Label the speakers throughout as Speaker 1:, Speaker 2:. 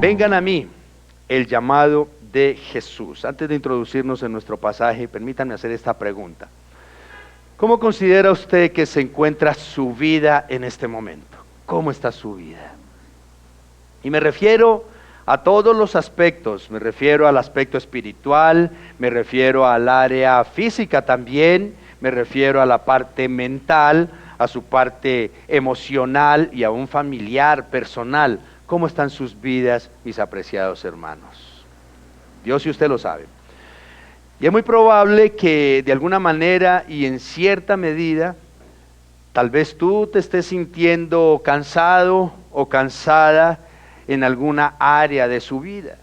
Speaker 1: Vengan a mí, el llamado de Jesús. Antes de introducirnos en nuestro pasaje, permítanme hacer esta pregunta. ¿Cómo considera usted que se encuentra su vida en este momento? ¿Cómo está su vida? Y me refiero a todos los aspectos, me refiero al aspecto espiritual, me refiero al área física también, me refiero a la parte mental, a su parte emocional y aún familiar, personal. ¿Cómo están sus vidas, mis apreciados hermanos? Dios y usted lo sabe. Y es muy probable que de alguna manera y en cierta medida, tal vez tú te estés sintiendo cansado o cansada en alguna área de su vida.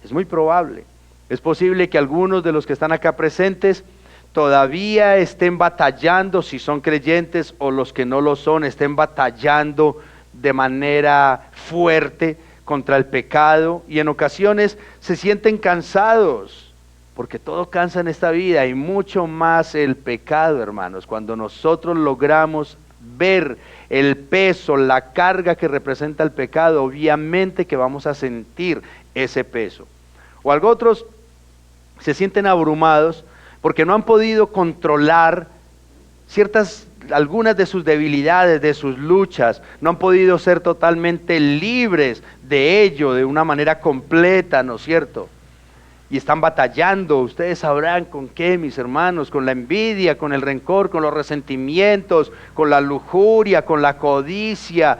Speaker 1: Es muy probable. Es posible que algunos de los que están acá presentes todavía estén batallando, si son creyentes o los que no lo son, estén batallando de manera fuerte contra el pecado y en ocasiones se sienten cansados, porque todo cansa en esta vida y mucho más el pecado, hermanos. Cuando nosotros logramos ver el peso, la carga que representa el pecado, obviamente que vamos a sentir ese peso. O otros se sienten abrumados porque no han podido controlar algunas de sus debilidades, de sus luchas, no han podido ser totalmente libres de ello de una manera completa, ¿no es cierto? Y están batallando, ustedes sabrán con qué, mis hermanos, con la envidia, con el rencor, con los resentimientos, con la lujuria, con la codicia,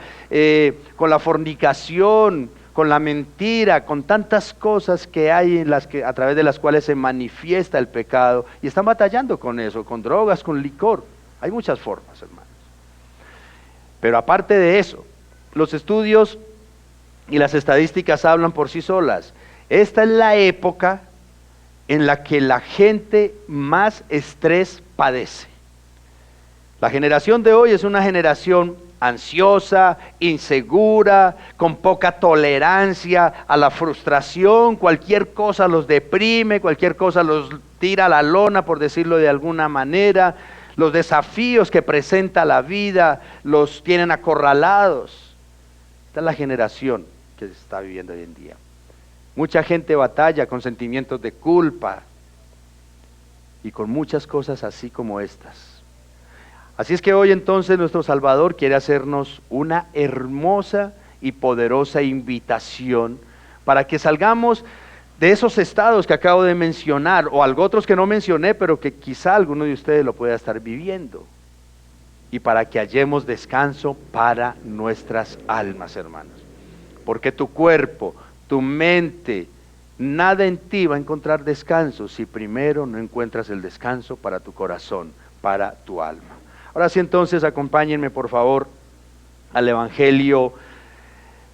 Speaker 1: con la fornicación, con la mentira, con tantas cosas que hay a través de las cuales se manifiesta el pecado, y están batallando con eso, con drogas, con licor. Hay muchas formas, hermanos. Pero aparte de eso, los estudios y las estadísticas hablan por sí solas. Esta es la época en la que la gente más estrés padece. La generación de hoy es una generación ansiosa, insegura, con poca tolerancia a la frustración. Cualquier cosa los deprime, cualquier cosa los tira a la lona, por decirlo de alguna manera. Los desafíos que presenta la vida los tienen acorralados. Esta es la generación que se está viviendo hoy en día. Mucha gente batalla con sentimientos de culpa y con muchas cosas así como estas. Así es que hoy entonces nuestro Salvador quiere hacernos una hermosa y poderosa invitación para que salgamos de esos estados que acabo de mencionar o algo otros que no mencioné, pero que quizá alguno de ustedes lo pueda estar viviendo, y para que hallemos descanso para nuestras almas, hermanos. Porque tu cuerpo, tu mente, nada en ti va a encontrar descanso si primero no encuentras el descanso para tu corazón, para tu alma. Ahora sí, entonces acompáñenme por favor al Evangelio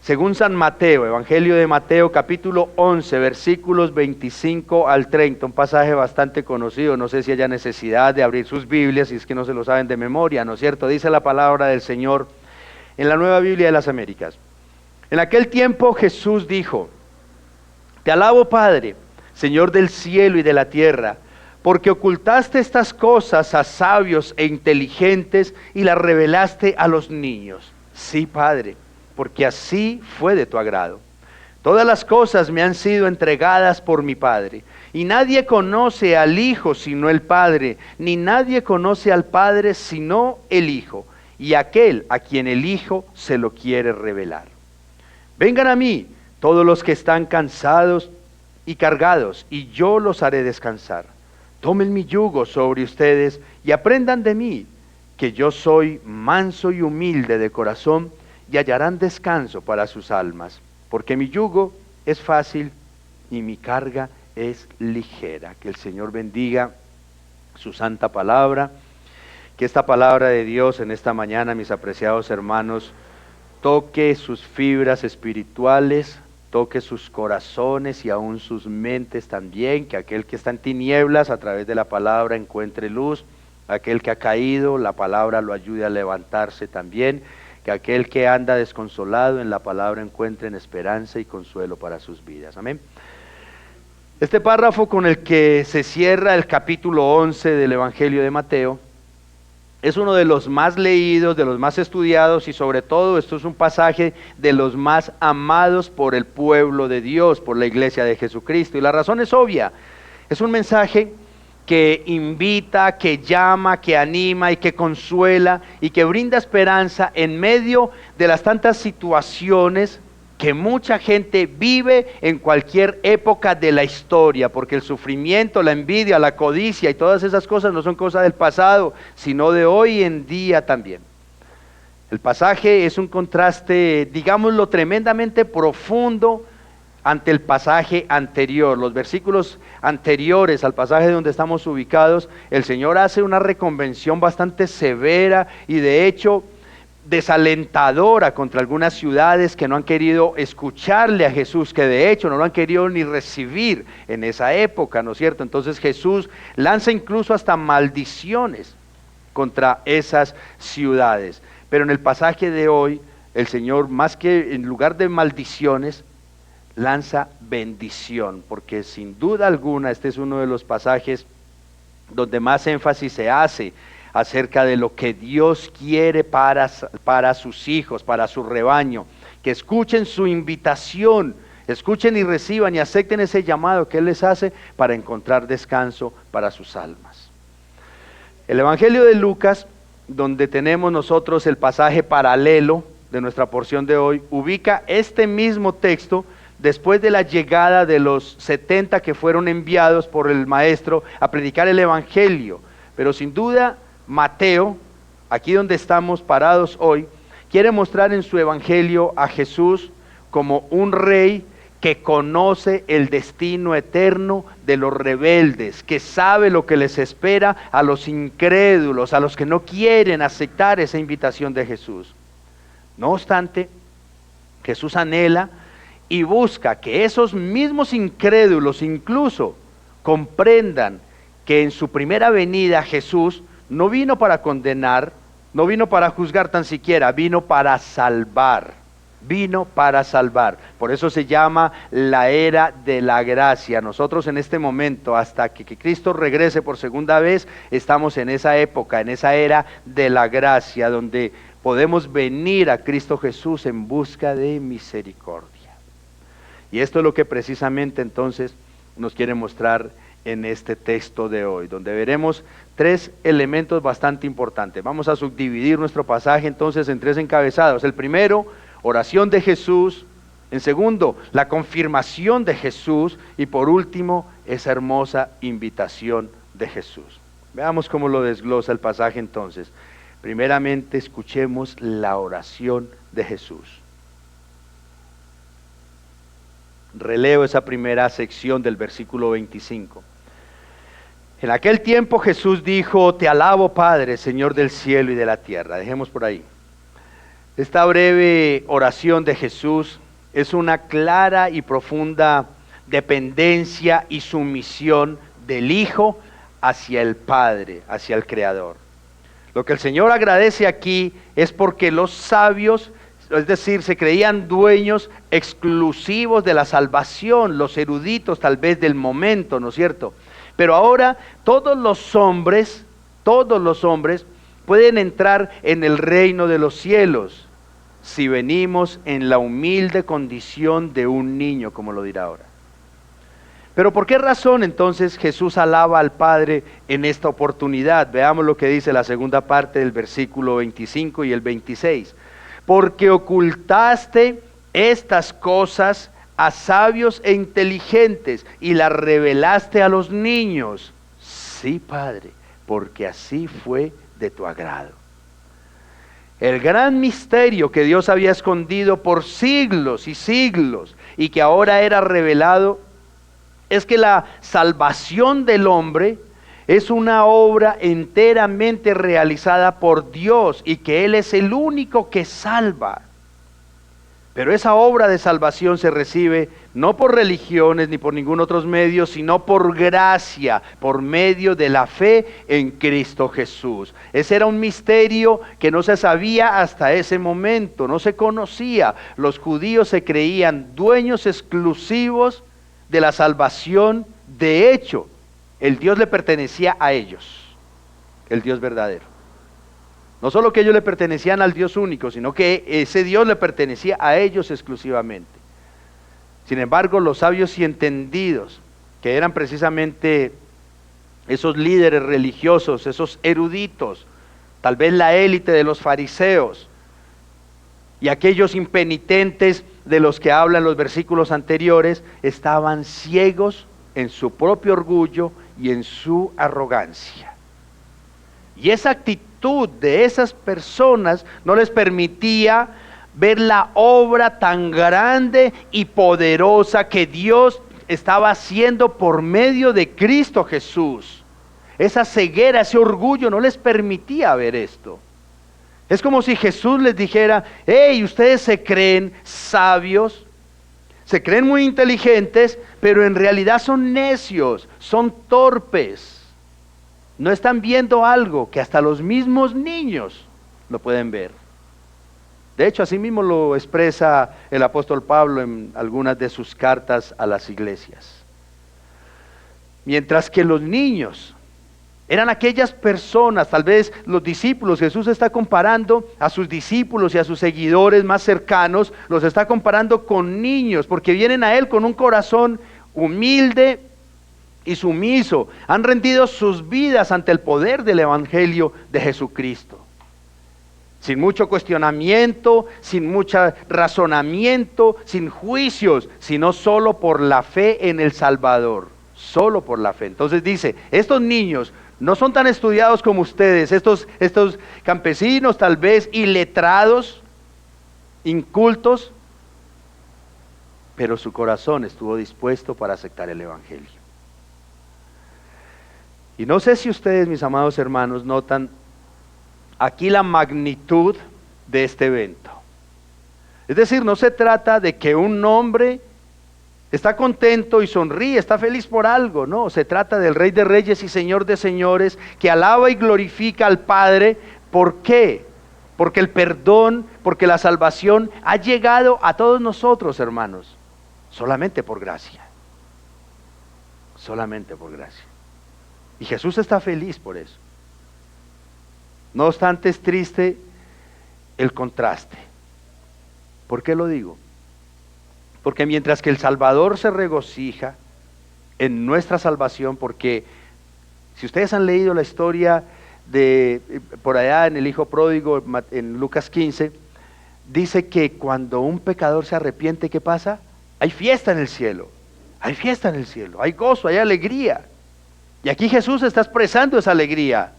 Speaker 1: según San Mateo, Evangelio de Mateo capítulo 11, versículos 25 al 30, un pasaje bastante conocido. No sé si haya necesidad de abrir sus Biblias, si es que no se lo saben de memoria, ¿no es cierto? Dice la palabra del Señor en la Nueva Biblia de las Américas. En aquel tiempo Jesús dijo: Te alabo, Padre, Señor del cielo y de la tierra, porque ocultaste estas cosas a sabios e inteligentes y las revelaste a los niños. Sí, Padre, porque así fue de tu agrado. Todas las cosas me han sido entregadas por mi Padre, y nadie conoce al Hijo sino el Padre, ni nadie conoce al Padre sino el Hijo, y aquel a quien el Hijo se lo quiere revelar. Vengan a mí todos los que están cansados y cargados, y yo los haré descansar. Tomen mi yugo sobre ustedes y aprendan de mí, que yo soy manso y humilde de corazón, y hallarán descanso para sus almas, porque mi yugo es fácil y mi carga es ligera. Que el Señor bendiga su santa palabra, que esta palabra de Dios en esta mañana, mis apreciados hermanos, toque sus fibras espirituales, toque sus corazones y aún sus mentes también, que aquel que está en tinieblas a través de la palabra encuentre luz, aquel que ha caído, la palabra lo ayude a levantarse también, que aquel que anda desconsolado en la palabra encuentre esperanza y consuelo para sus vidas. Amén. Este párrafo con el que se cierra el capítulo 11 del Evangelio de Mateo Es uno de los más leídos, de los más estudiados y sobre todo esto es un pasaje de los más amados por el pueblo de Dios, por la iglesia de Jesucristo. Y la razón es obvia, es un mensaje que invita, que llama, que anima y que consuela y que brinda esperanza en medio de las tantas situaciones que mucha gente vive en cualquier época de la historia, porque el sufrimiento, la envidia, la codicia y todas esas cosas no son cosas del pasado, sino de hoy en día también. El pasaje es un contraste, digámoslo, tremendamente profundo ante el pasaje anterior. Los versículos anteriores al pasaje donde estamos ubicados, el Señor hace una reconvención bastante severa y de hecho desalentadora contra algunas ciudades que no han querido escucharle a Jesús, que de hecho no lo han querido ni recibir en esa época, ¿no es cierto? Entonces Jesús lanza incluso hasta maldiciones contra esas ciudades. Pero en el pasaje de hoy, el Señor, más que en lugar de maldiciones, lanza bendición, porque sin duda alguna este es uno de los pasajes donde más énfasis se hace acerca de lo que Dios quiere para sus hijos, para su rebaño, que escuchen su invitación, escuchen y reciban y acepten ese llamado que Él les hace para encontrar descanso para sus almas. El Evangelio de Lucas, donde tenemos nosotros el pasaje paralelo de nuestra porción de hoy, ubica este mismo texto después de la llegada de los 70 que fueron enviados por el Maestro a predicar el Evangelio. Pero sin duda Mateo, aquí donde estamos parados hoy, quiere mostrar en su Evangelio a Jesús como un rey que conoce el destino eterno de los rebeldes, que sabe lo que les espera a los incrédulos, a los que no quieren aceptar esa invitación de Jesús. No obstante, Jesús anhela y busca que esos mismos incrédulos incluso comprendan que en su primera venida Jesús no vino para condenar, no vino para juzgar tan siquiera, vino para salvar. Vino para salvar. Por eso se llama la era de la gracia. Nosotros en este momento, hasta que Cristo regrese por segunda vez, estamos en esa época, en esa era de la gracia, donde podemos venir a Cristo Jesús en busca de misericordia. Y esto es lo que precisamente entonces nos quiere mostrar en este texto de hoy, donde veremos tres elementos bastante importantes. Vamos a subdividir nuestro pasaje entonces en tres encabezados. El primero, oración de Jesús. En segundo, la confirmación de Jesús. Y por último, esa hermosa invitación de Jesús. Veamos cómo lo desglosa el pasaje entonces. Primeramente, escuchemos la oración de Jesús. Releo esa primera sección del versículo 25. En aquel tiempo Jesús dijo: te alabo, Padre, Señor del cielo y de la tierra. Dejemos por ahí. Esta breve oración de Jesús es una clara y profunda dependencia y sumisión del Hijo hacia el Padre, hacia el Creador. Lo que el Señor agradece aquí es porque los sabios, es decir, se creían dueños exclusivos de la salvación, los eruditos tal vez del momento, ¿no es cierto? Pero ahora todos los hombres pueden entrar en el reino de los cielos si venimos en la humilde condición de un niño, como lo dirá ahora. Pero ¿por qué razón entonces Jesús alaba al Padre en esta oportunidad? Veamos lo que dice la segunda parte del versículo 25 y el 26. Porque ocultaste estas cosas a sabios e inteligentes y las revelaste a los niños. Sí, Padre, porque así fue de tu agrado. El gran misterio que Dios había escondido por siglos y siglos y que ahora era revelado es que la salvación del hombre es una obra enteramente realizada por Dios y que Él es el único que salva. Pero esa obra de salvación se recibe no por religiones ni por ningún otro medio, sino por gracia, por medio de la fe en Cristo Jesús. Ese era un misterio que no se sabía hasta ese momento, no se conocía. Los judíos se creían dueños exclusivos de la salvación. De hecho, el Dios le pertenecía a ellos, el Dios verdadero. No solo que ellos le pertenecían al Dios único, sino que ese Dios le pertenecía a ellos exclusivamente. Sin embargo, los sabios y entendidos, que eran precisamente esos líderes religiosos, esos eruditos, tal vez la élite de los fariseos, y aquellos impenitentes de los que hablan los versículos anteriores, estaban ciegos en su propio orgullo y en su arrogancia. Y esa actitud de esas personas no les permitía ver la obra tan grande y poderosa que Dios estaba haciendo por medio de Cristo Jesús. Esa ceguera, ese orgullo no les permitía ver esto. Es como si Jesús les dijera: hey, ustedes se creen sabios, se creen muy inteligentes, pero en realidad son necios, son torpes. No están viendo algo que hasta los mismos niños lo pueden ver. De hecho, así mismo lo expresa el apóstol Pablo en algunas de sus cartas a las iglesias. Mientras que los niños eran aquellas personas, tal vez los discípulos, Jesús está comparando a sus discípulos y a sus seguidores más cercanos, los está comparando con niños, porque vienen a Él con un corazón humilde y sumiso, han rendido sus vidas ante el poder del Evangelio de Jesucristo. Sin mucho cuestionamiento, sin mucho razonamiento, sin juicios, sino solo por la fe en el Salvador, solo por la fe. Entonces dice, estos niños no son tan estudiados como ustedes, estos campesinos tal vez iletrados, incultos, pero su corazón estuvo dispuesto para aceptar el Evangelio. Y no sé si ustedes, mis amados hermanos, notan aquí la magnitud de este evento. Es decir, no se trata de que un hombre está contento y sonríe, está feliz por algo, no, se trata del Rey de Reyes y Señor de Señores, que alaba y glorifica al Padre. ¿Por qué? Porque el perdón, porque la salvación ha llegado a todos nosotros, hermanos, solamente por gracia. Solamente por gracia. Y Jesús está feliz por eso. No obstante, es triste el contraste. ¿Por qué lo digo? Porque mientras que el Salvador se regocija en nuestra salvación, porque si ustedes han leído la historia de por allá en el Hijo Pródigo, en Lucas 15, dice que cuando un pecador se arrepiente, ¿qué pasa? Hay fiesta en el cielo, hay fiesta en el cielo, hay gozo, hay alegría. Y aquí Jesús está expresando esa alegría,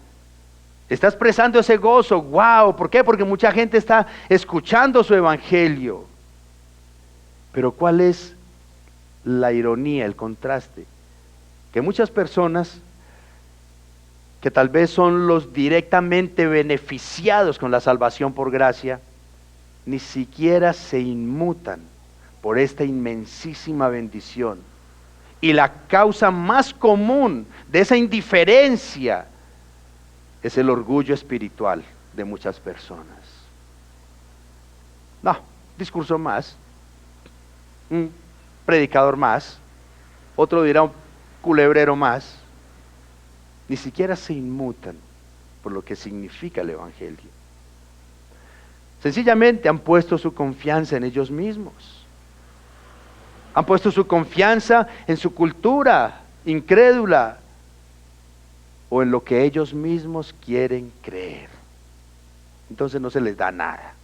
Speaker 1: está expresando ese gozo. ¡Wow! ¿Por qué? Porque mucha gente está escuchando su evangelio. Pero ¿cuál es la ironía, el contraste? Que muchas personas que tal vez son los directamente beneficiados con la salvación por gracia, ni siquiera se inmutan por esta inmensísima bendición. Y la causa más común de esa indiferencia es el orgullo espiritual de muchas personas. No, discurso más, un predicador más, otro dirá un culebrero más. Ni siquiera se inmutan por lo que significa el Evangelio. Sencillamente han puesto su confianza en ellos mismos. Han puesto su confianza en su cultura incrédula o en lo que ellos mismos quieren creer. Entonces no se les da nada.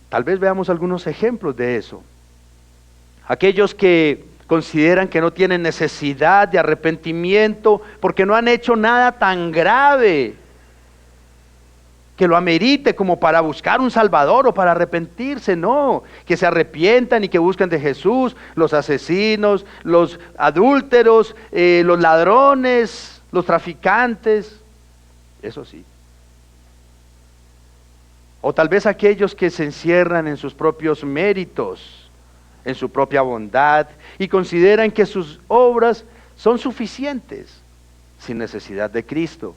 Speaker 1: Tal vez veamos algunos ejemplos de eso. Aquellos que consideran que no tienen necesidad de arrepentimiento porque no han hecho nada tan grave que lo amerite como para buscar un Salvador o para arrepentirse. No, que se arrepientan y que busquen de Jesús. Los asesinos, los adúlteros, los ladrones, los traficantes, eso sí. O tal vez aquellos que se encierran en sus propios méritos, en su propia bondad, y consideran que sus obras son suficientes, sin necesidad de Cristo.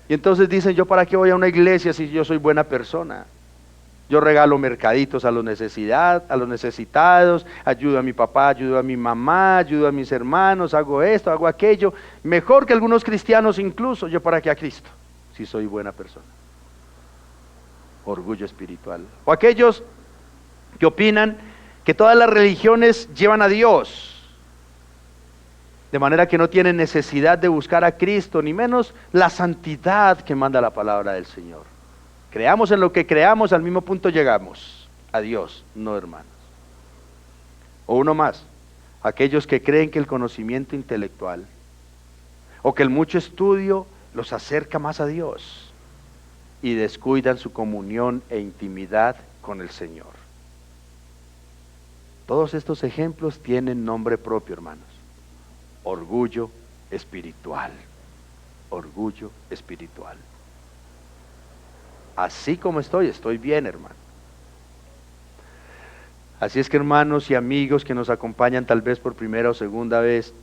Speaker 1: Y entonces dicen, ¿yo para qué voy a una iglesia si yo soy buena persona? Yo regalo mercaditos a los necesitados, ayudo a mi papá, ayudo a mi mamá, ayudo a mis hermanos, hago esto, hago aquello, mejor que algunos cristianos incluso. ¿Yo para qué a Cristo? si soy buena persona. Orgullo espiritual. O aquellos que opinan que todas las religiones llevan a Dios, de manera que no tienen necesidad de buscar a Cristo, ni menos la santidad que manda la palabra del Señor. Creamos en lo que creamos, al mismo punto llegamos a Dios, no hermanos. O uno más, aquellos que creen que el conocimiento intelectual o que el mucho estudio los acerca más a Dios y descuidan su comunión e intimidad con el Señor. Todos estos ejemplos tienen nombre propio, hermanos. Orgullo espiritual. Orgullo espiritual. Así como estoy bien, hermano. Así es que, hermanos y amigos que nos acompañan tal vez por primera o segunda vez,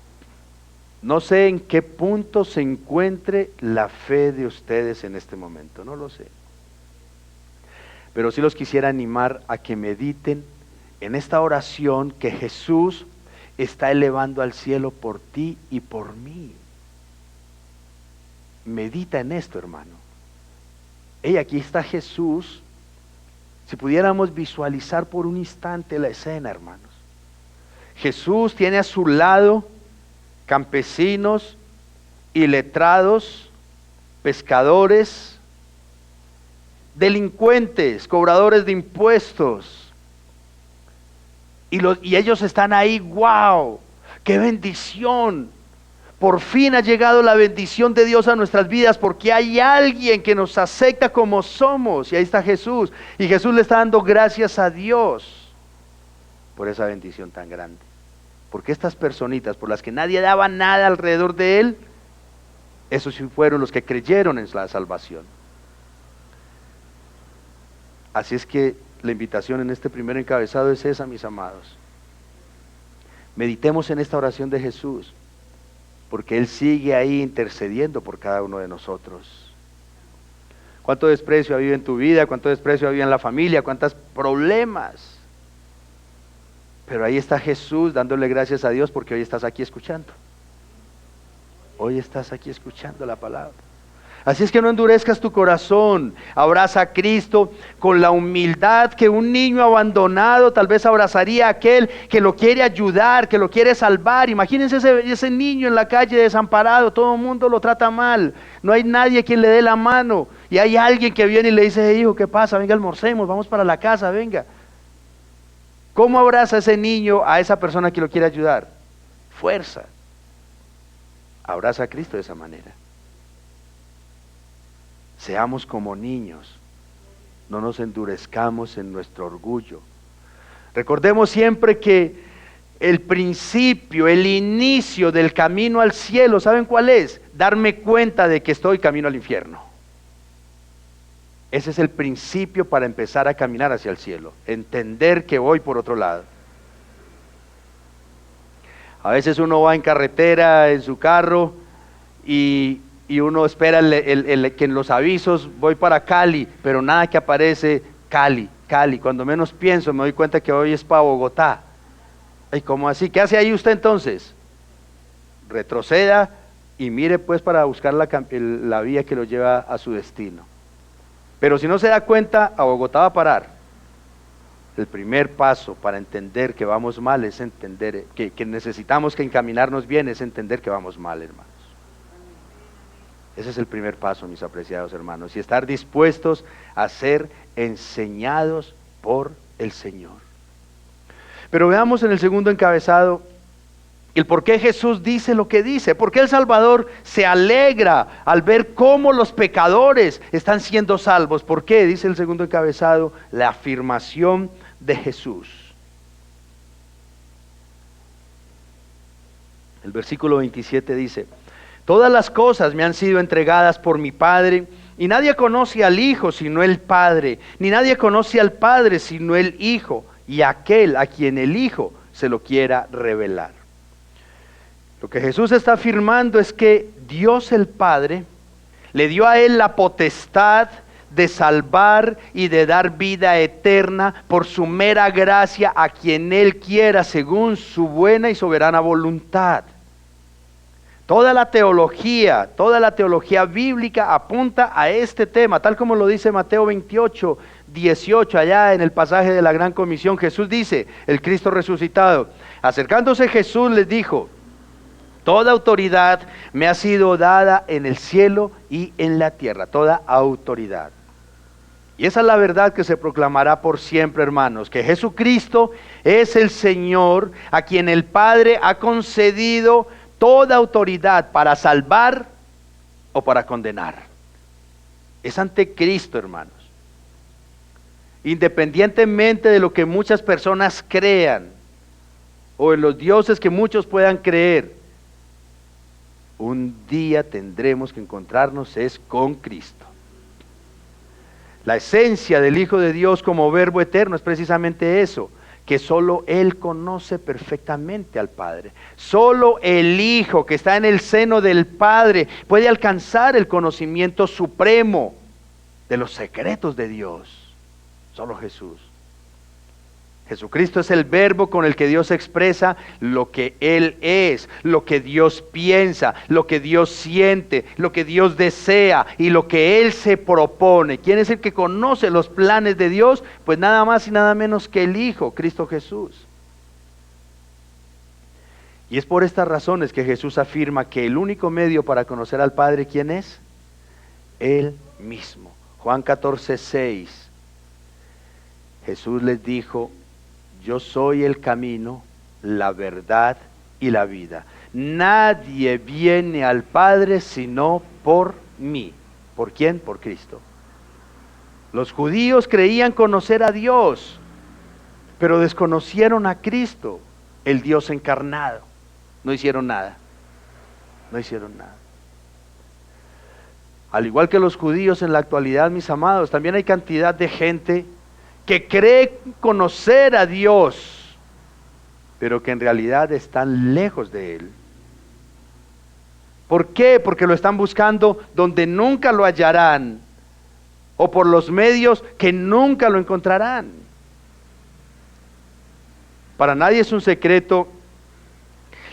Speaker 1: no sé en qué punto se encuentre la fe de ustedes en este momento, no lo sé. Pero sí los quisiera animar a que mediten en esta oración que Jesús está elevando al cielo por ti y por mí. Medita en esto, hermano. Aquí está Jesús. Si pudiéramos visualizar por un instante la escena, hermanos. Jesús tiene a su lado campesinos, iletrados, pescadores, delincuentes, cobradores de impuestos. Y ellos están ahí, ¡wow! ¡Qué bendición! Por fin ha llegado la bendición de Dios a nuestras vidas porque hay alguien que nos acepta como somos. Y ahí está Jesús. Y Jesús le está dando gracias a Dios por esa bendición tan grande. Porque estas personitas por las que nadie daba nada alrededor de él, esos sí fueron los que creyeron en la salvación. Así es que la invitación en este primer encabezado es esa, mis amados. Meditemos en esta oración de Jesús, porque Él sigue ahí intercediendo por cada uno de nosotros. ¿Cuánto desprecio ha habido en tu vida? ¿Cuánto desprecio ha habido en la familia? ¿Cuántos problemas? Pero ahí está Jesús dándole gracias a Dios porque hoy estás aquí escuchando. Hoy estás aquí escuchando la palabra. Así es que no endurezcas tu corazón, abraza a Cristo con la humildad que un niño abandonado tal vez abrazaría a aquel que lo quiere ayudar, que lo quiere salvar. Imagínense ese niño en la calle desamparado, todo el mundo lo trata mal, no hay nadie quien le dé la mano y hay alguien que viene y le dice: hijo, ¿qué pasa? Venga, almorcemos, vamos para la casa, venga. ¿Cómo abraza ese niño a esa persona que lo quiere ayudar? Fuerza. Abraza a Cristo de esa manera. Seamos como niños, no nos endurezcamos en nuestro orgullo. Recordemos siempre que el principio, el inicio del camino al cielo, ¿saben cuál es? Darme cuenta de que estoy camino al infierno. Ese es el principio para empezar a caminar hacia el cielo, entender que voy por otro lado. A veces uno va en carretera, en su carro, y uno espera que en los avisos voy para Cali, pero nada que aparece Cali. Cuando menos pienso me doy cuenta que hoy es para Bogotá. ¿Y cómo así? ¿Qué hace ahí usted entonces? Retroceda y mire pues para buscar la vía que lo lleva a su destino. Pero si no se da cuenta, a Bogotá va a parar. El primer paso para entender que vamos mal es entender que necesitamos que encaminarnos bien, es entender que vamos mal, hermanos. Ese es el primer paso, mis apreciados hermanos, y estar dispuestos a ser enseñados por el Señor. Pero veamos en el segundo encabezado el por qué Jesús dice lo que dice, por qué el Salvador se alegra al ver cómo los pecadores están siendo salvos. ¿Por qué? Dice el segundo encabezado, la afirmación de Jesús. El versículo 27 dice: todas las cosas me han sido entregadas por mi Padre, y nadie conoce al Hijo sino el Padre, ni nadie conoce al Padre sino el Hijo, y aquel a quien el Hijo se lo quiera revelar. Lo que Jesús está afirmando es que Dios el Padre le dio a Él la potestad de salvar y de dar vida eterna por su mera gracia a quien Él quiera, según su buena y soberana voluntad. Toda la teología bíblica apunta a este tema, tal como lo dice Mateo 28, 18, allá en el pasaje de la Gran Comisión. Jesús dice, el Cristo resucitado, acercándose Jesús les dijo, toda autoridad me ha sido dada en el cielo y en la tierra, toda autoridad. Y esa es la verdad que se proclamará por siempre, hermanos, que Jesucristo es el Señor a quien el Padre ha concedido toda autoridad para salvar o para condenar. Es ante Cristo, hermanos. Independientemente de lo que muchas personas crean o en los dioses que muchos puedan creer, un día tendremos que encontrarnos es con Cristo. La esencia del Hijo de Dios como verbo eterno es precisamente eso, que solo Él conoce perfectamente al Padre. Solo el Hijo que está en el seno del Padre puede alcanzar el conocimiento supremo de los secretos de Dios. Solo Jesús. Jesucristo es el verbo con el que Dios expresa lo que Él es, lo que Dios piensa, lo que Dios siente, lo que Dios desea y lo que Él se propone. ¿Quién es el que conoce los planes de Dios? Pues nada más y nada menos que el Hijo, Cristo Jesús. Y es por estas razones que Jesús afirma que el único medio para conocer al Padre, ¿quién es? Él mismo. Juan 14, 6. Jesús les dijo, yo soy el camino, la verdad y la vida. Nadie viene al Padre sino por mí. ¿Por quién? Por Cristo. Los judíos creían conocer a Dios, pero desconocieron a Cristo, el Dios encarnado. No hicieron nada. No hicieron nada. Al igual que los judíos en la actualidad, mis amados, también hay cantidad de gente que cree conocer a Dios, pero que en realidad están lejos de Él. ¿Por qué? Porque lo están buscando donde nunca lo hallarán, o por los medios que nunca lo encontrarán. Para nadie es un secreto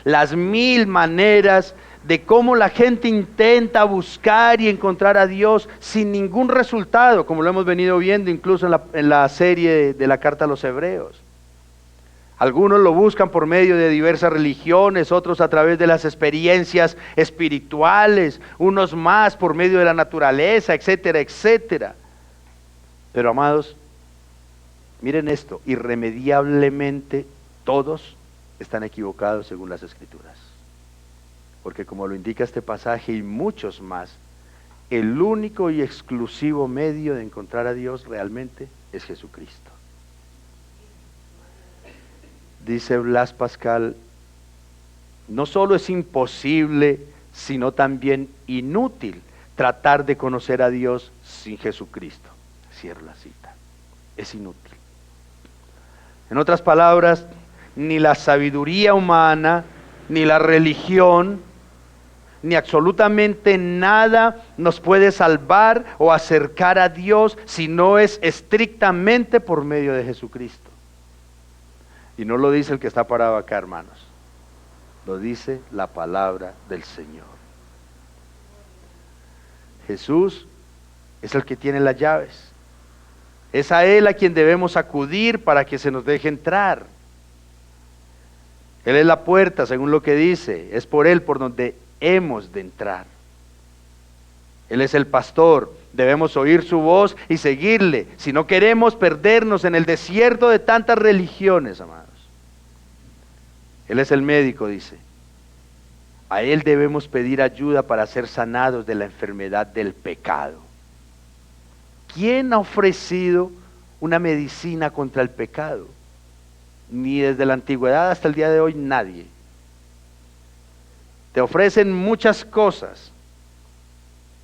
Speaker 1: las mil maneras de cómo la gente intenta buscar y encontrar a Dios sin ningún resultado, como lo hemos venido viendo incluso en la serie de la carta a los Hebreos. Algunos lo buscan por medio de diversas religiones, otros a través de las experiencias espirituales, unos más por medio de la naturaleza, etcétera, etcétera. Pero amados, miren esto, irremediablemente todos están equivocados según las Escrituras. Porque como lo indica este pasaje y muchos más, el único y exclusivo medio de encontrar a Dios realmente es Jesucristo. Dice Blas Pascal, no solo es imposible, sino también inútil tratar de conocer a Dios sin Jesucristo. Cierro la cita. Es inútil. En otras palabras, ni la sabiduría humana, ni la religión, ni absolutamente nada nos puede salvar o acercar a Dios si no es estrictamente por medio de Jesucristo. Y no lo dice el que está parado acá, hermanos. Lo dice la palabra del Señor. Jesús es el que tiene las llaves. Es a Él a quien debemos acudir para que se nos deje entrar. Él es la puerta, según lo que dice. Es por Él por donde hemos de entrar. Él es el pastor. Debemos oír su voz y seguirle. Si no queremos perdernos en el desierto de tantas religiones, amados. Él es el médico, dice. A Él debemos pedir ayuda para ser sanados de la enfermedad del pecado. ¿Quién ha ofrecido una medicina contra el pecado? Ni desde la antigüedad hasta el día de hoy nadie. Te ofrecen muchas cosas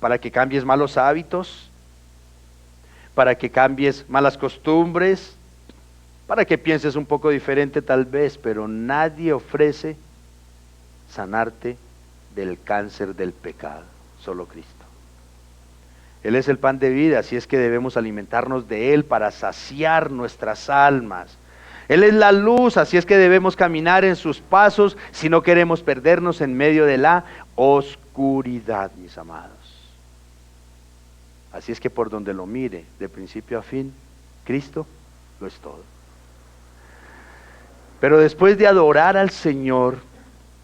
Speaker 1: para que cambies malos hábitos, para que cambies malas costumbres, para que pienses un poco diferente tal vez, pero nadie ofrece sanarte del cáncer del pecado, solo Cristo. Él es el pan de vida, así es que debemos alimentarnos de Él para saciar nuestras almas. Él es la luz, así es que debemos caminar en sus pasos si no queremos perdernos en medio de la oscuridad, mis amados. Así es que por donde lo mire, de principio a fin, Cristo lo es todo. Pero después de adorar al Señor,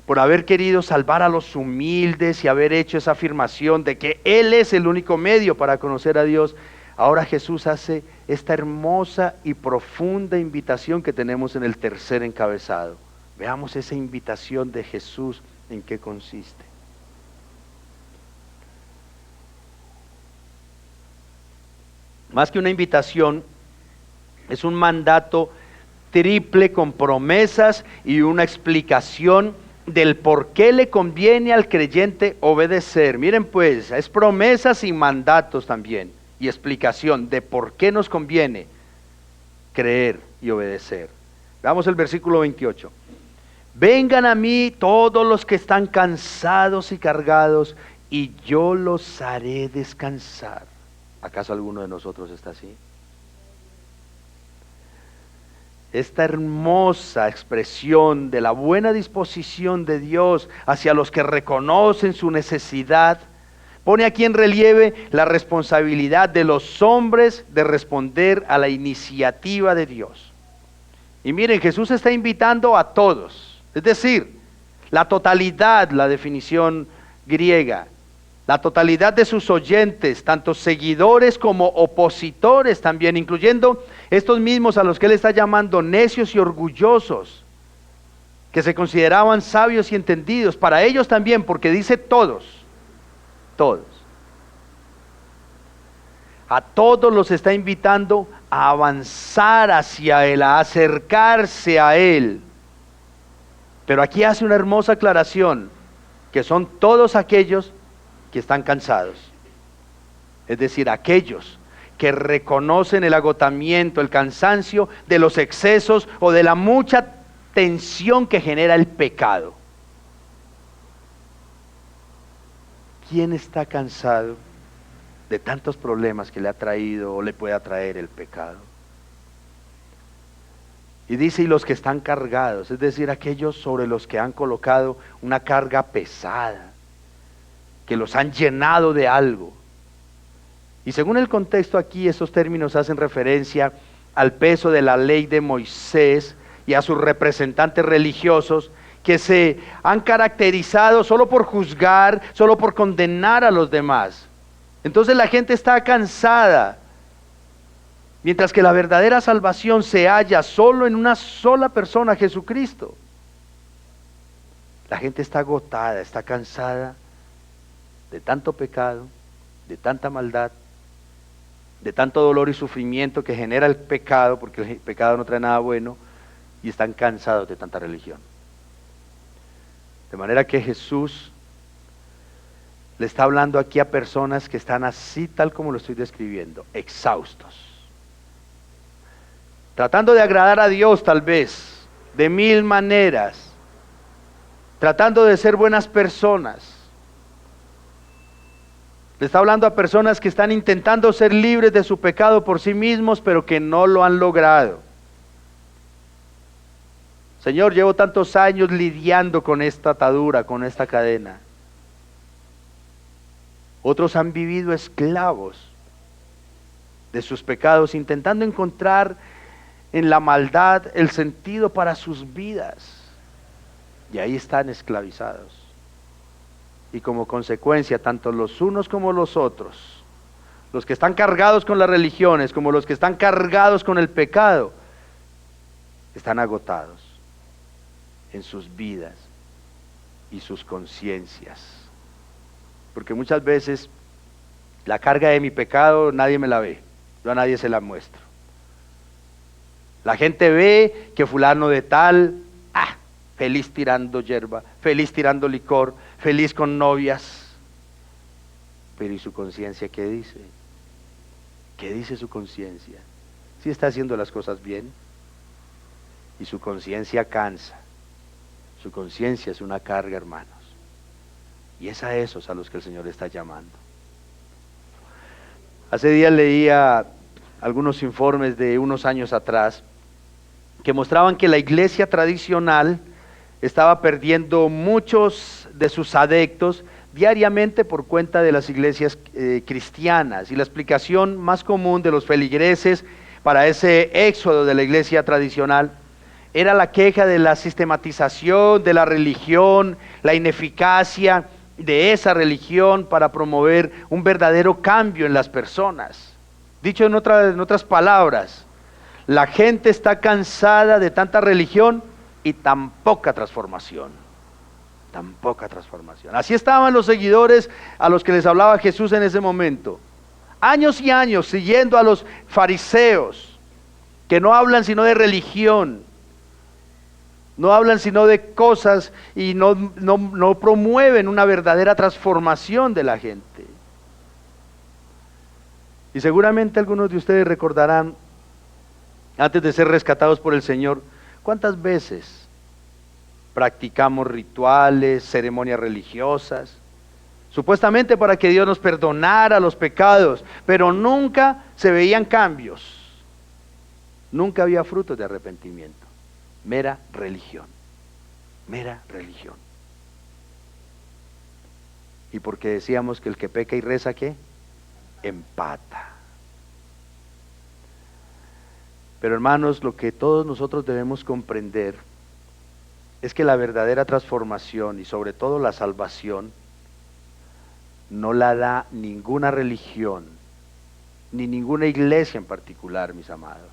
Speaker 1: por haber querido salvar a los humildes y haber hecho esa afirmación de que Él es el único medio para conocer a Dios, ahora Jesús hace esta hermosa y profunda invitación que tenemos en el tercer encabezado. Veamos esa invitación de Jesús, en qué consiste. Más que una invitación, es un mandato triple con promesas y una explicación del por qué le conviene al creyente obedecer. Miren pues, es promesas y mandatos también, y explicación de por qué nos conviene creer y obedecer. Veamos el versículo 28. Vengan a mí todos los que están cansados y cargados, y yo los haré descansar. ¿Acaso alguno de nosotros está así? Esta hermosa expresión de la buena disposición de Dios hacia los que reconocen su necesidad, pone aquí en relieve la responsabilidad de los hombres de responder a la iniciativa de Dios. Y miren, Jesús está invitando a todos, es decir, la totalidad, la definición griega, la totalidad de sus oyentes, tanto seguidores como opositores también, incluyendo estos mismos a los que Él está llamando necios y orgullosos, que se consideraban sabios y entendidos, para ellos también, porque dice todos, todos. A todos los está invitando a avanzar hacia Él, a acercarse a Él. Pero aquí hace una hermosa aclaración, que son todos aquellos que están cansados, es decir, aquellos que reconocen el agotamiento, el cansancio de los excesos o de la mucha tensión que genera el pecado. ¿Quién está cansado de tantos problemas que le ha traído o le puede traer el pecado? Y dice, y los que están cargados, es decir, aquellos sobre los que han colocado una carga pesada, que los han llenado de algo. Y según el contexto aquí, estos términos hacen referencia al peso de la ley de Moisés y a sus representantes religiosos que se han caracterizado solo por juzgar, solo por condenar a los demás. Entonces la gente está cansada, mientras que la verdadera salvación se halla solo en una sola persona, Jesucristo. La gente está agotada, está cansada de tanto pecado, de tanta maldad, de tanto dolor y sufrimiento que genera el pecado, porque el pecado no trae nada bueno, y están cansados de tanta religión. De manera que Jesús le está hablando aquí a personas que están así tal como lo estoy describiendo, exhaustos, tratando de agradar a Dios tal vez, de mil maneras, tratando de ser buenas personas. Le está hablando a personas que están intentando ser libres de su pecado por sí mismos, pero que no lo han logrado. Señor, llevo tantos años lidiando con esta atadura, con esta cadena. Otros han vivido esclavos de sus pecados, intentando encontrar en la maldad el sentido para sus vidas. Y ahí están esclavizados. Y como consecuencia, tanto los unos como los otros, los que están cargados con las religiones, como los que están cargados con el pecado, están agotados en sus vidas y sus conciencias. Porque muchas veces la carga de mi pecado nadie me la ve, yo a nadie se la muestro. La gente ve que fulano de tal, feliz tirando hierba, feliz tirando licor, feliz con novias. Pero ¿y su conciencia qué dice? ¿Qué dice su conciencia? ¿Si está haciendo las cosas bien? Y su conciencia cansa. Su conciencia es una carga, hermanos. Y es a esos a los que el Señor está llamando. Hace días leía algunos informes de unos años atrás que mostraban que la iglesia tradicional estaba perdiendo muchos de sus adeptos diariamente por cuenta de las iglesias cristianas. Y la explicación más común de los feligreses para ese éxodo de la iglesia tradicional era la queja de la sistematización de la religión, la ineficacia de esa religión para promover un verdadero cambio en las personas. Dicho en otras palabras, la gente está cansada de tanta religión y tan poca transformación. Tan poca transformación. Así estaban los seguidores a los que les hablaba Jesús en ese momento. Años y años siguiendo a los fariseos, que no hablan sino de religión, no hablan sino de cosas y no promueven una verdadera transformación de la gente. Y seguramente algunos de ustedes recordarán, antes de ser rescatados por el Señor, ¿cuántas veces practicamos rituales, ceremonias religiosas, supuestamente para que Dios nos perdonara los pecados, pero nunca se veían cambios, nunca había frutos de arrepentimiento, mera religión, mera religión. Y porque decíamos que el que peca y reza, ¿qué? Empata. Pero hermanos, lo que todos nosotros debemos comprender es que la verdadera transformación y sobre todo la salvación no la da ninguna religión, ni ninguna iglesia en particular, mis amados.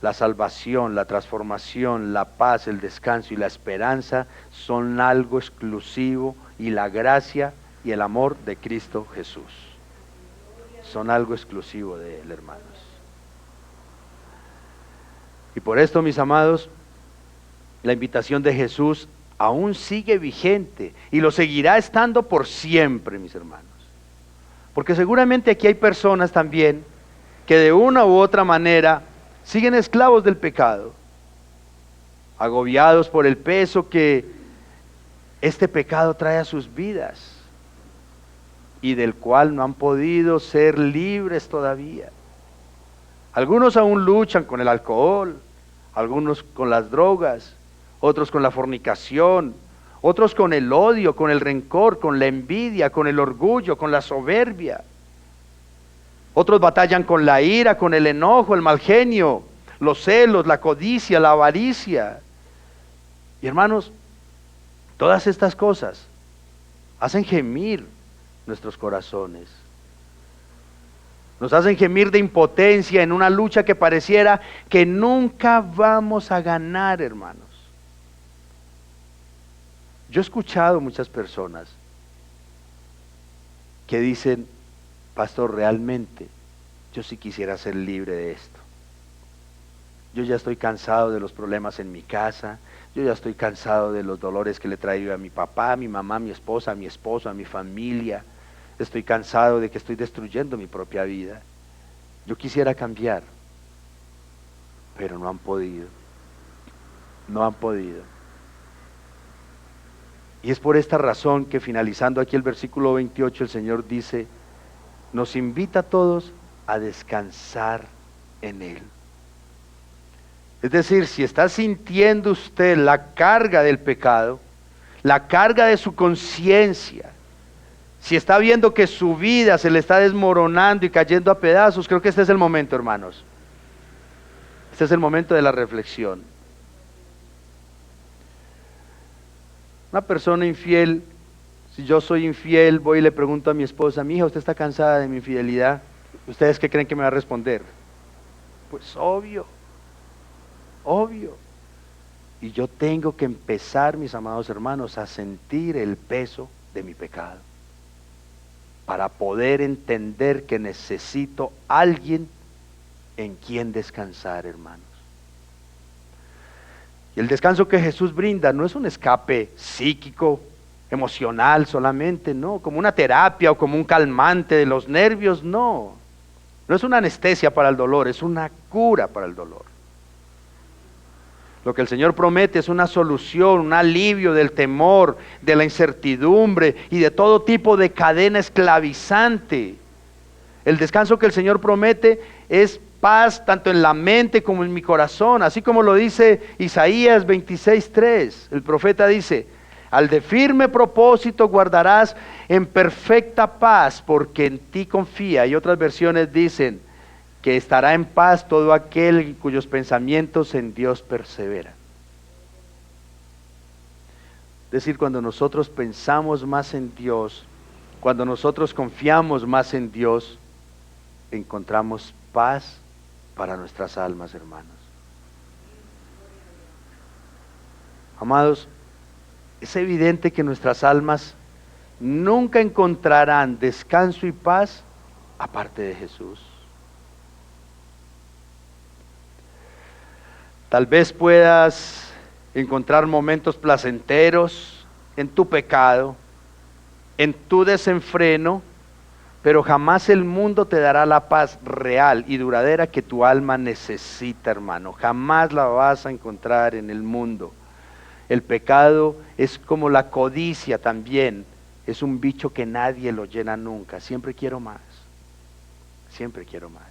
Speaker 1: La salvación, la transformación, la paz, el descanso y la esperanza son algo exclusivo, y la gracia y el amor de Cristo Jesús son algo exclusivo de Él, hermanos. Y por esto, mis amados, la invitación de Jesús aún sigue vigente y lo seguirá estando por siempre, mis hermanos. Porque seguramente aquí hay personas también que de una u otra manera siguen esclavos del pecado, agobiados por el peso que este pecado trae a sus vidas y del cual no han podido ser libres todavía. Algunos aún luchan con el alcohol, algunos con las drogas, otros con la fornicación, otros con el odio, con el rencor, con la envidia, con el orgullo, con la soberbia. Otros batallan con la ira, con el enojo, el mal genio, los celos, la codicia, la avaricia. Y hermanos, todas estas cosas hacen gemir nuestros corazones. Nos hacen gemir de impotencia en una lucha que pareciera que nunca vamos a ganar, hermanos. Yo he escuchado muchas personas que dicen: pastor, realmente yo sí quisiera ser libre de esto. Yo ya estoy cansado de los problemas en mi casa, yo ya estoy cansado de los dolores que le traigo a mi papá, a mi mamá, a mi esposa, a mi esposo, a mi familia. Estoy cansado de que estoy destruyendo mi propia vida. Yo quisiera cambiar, pero no han podido. No han podido. Y es por esta razón que, finalizando aquí el versículo 28, el Señor dice, nos invita a todos a descansar en Él. Es decir, si está sintiendo usted la carga del pecado, la carga de su conciencia, si está viendo que su vida se le está desmoronando y cayendo a pedazos, creo que este es el momento, hermanos. Este es el momento de la reflexión. Una persona infiel, si yo soy infiel, voy y le pregunto a mi esposa: mi hija, ¿usted está cansada de mi infidelidad? ¿Ustedes qué creen que me va a responder? Pues obvio, obvio. Y yo tengo que empezar, mis amados hermanos, a sentir el peso de mi pecado, para poder entender que necesito alguien en quien descansar, hermanos. Y el descanso que Jesús brinda no es un escape psíquico, emocional solamente, no, como una terapia o como un calmante de los nervios, no. No es una anestesia para el dolor, es una cura para el dolor. Lo que el Señor promete es una solución, un alivio del temor, de la incertidumbre y de todo tipo de cadena esclavizante. El descanso que el Señor promete es paz tanto en la mente como en mi corazón, así como lo dice Isaías 26:3. El profeta dice: al de firme propósito guardarás en perfecta paz, porque en ti confía. Y otras versiones dicen que estará en paz todo aquel cuyos pensamientos en Dios perseveran. Es decir, cuando nosotros pensamos más en Dios, cuando nosotros confiamos más en Dios, encontramos paz para nuestras almas, hermanos. Amados, es evidente que nuestras almas nunca encontrarán descanso y paz aparte de Jesús. Tal vez puedas encontrar momentos placenteros en tu pecado, en tu desenfreno, pero jamás el mundo te dará la paz real y duradera que tu alma necesita, hermano. Jamás la vas a encontrar en el mundo. El pecado es como la codicia también. Es un bicho que nadie lo llena nunca. Siempre quiero más. Siempre quiero más.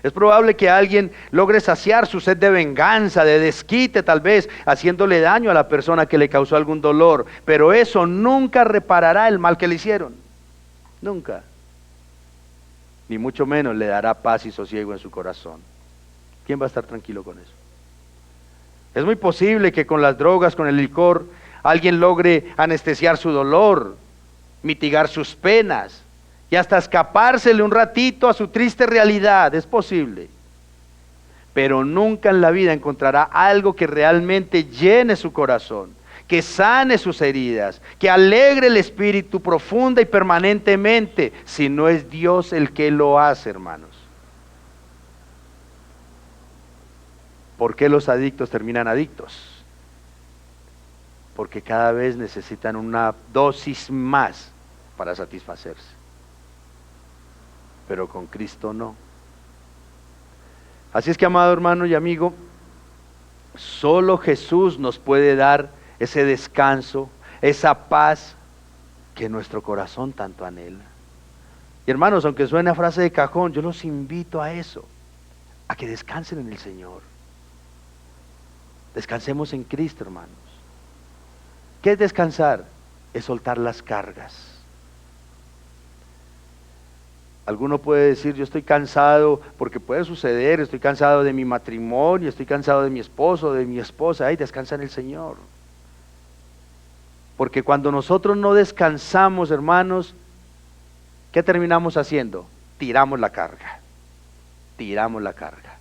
Speaker 1: Es probable que alguien logre saciar su sed de venganza, de desquite tal vez, haciéndole daño a la persona que le causó algún dolor. Pero eso nunca reparará el mal que le hicieron. Nunca. Ni mucho menos le dará paz y sosiego en su corazón. ¿Quién va a estar tranquilo con eso? Es muy posible que con las drogas, con el licor, alguien logre anestesiar su dolor, mitigar sus penas y hasta escapársele un ratito a su triste realidad. Es posible. Pero nunca en la vida encontrará algo que realmente llene su corazón, que sane sus heridas, que alegre el espíritu profunda y permanentemente, si no es Dios el que lo hace, hermanos. ¿Por qué los adictos terminan adictos? Porque cada vez necesitan una dosis más para satisfacerse. Pero con Cristo no. Así es que, amado hermano y amigo, solo Jesús nos puede dar ese descanso, esa paz que nuestro corazón tanto anhela. Y hermanos, aunque suene a frase de cajón, yo los invito a eso, a que descansen en el Señor. Descansemos en Cristo, hermanos. ¿Qué es descansar? Es soltar las cargas. Alguno puede decir: yo estoy cansado, porque puede suceder, estoy cansado de mi matrimonio, estoy cansado de mi esposo, de mi esposa. Ay, descansa en el Señor. Porque cuando nosotros no descansamos, hermanos, ¿qué terminamos haciendo? Tiramos la carga. Tiramos la carga.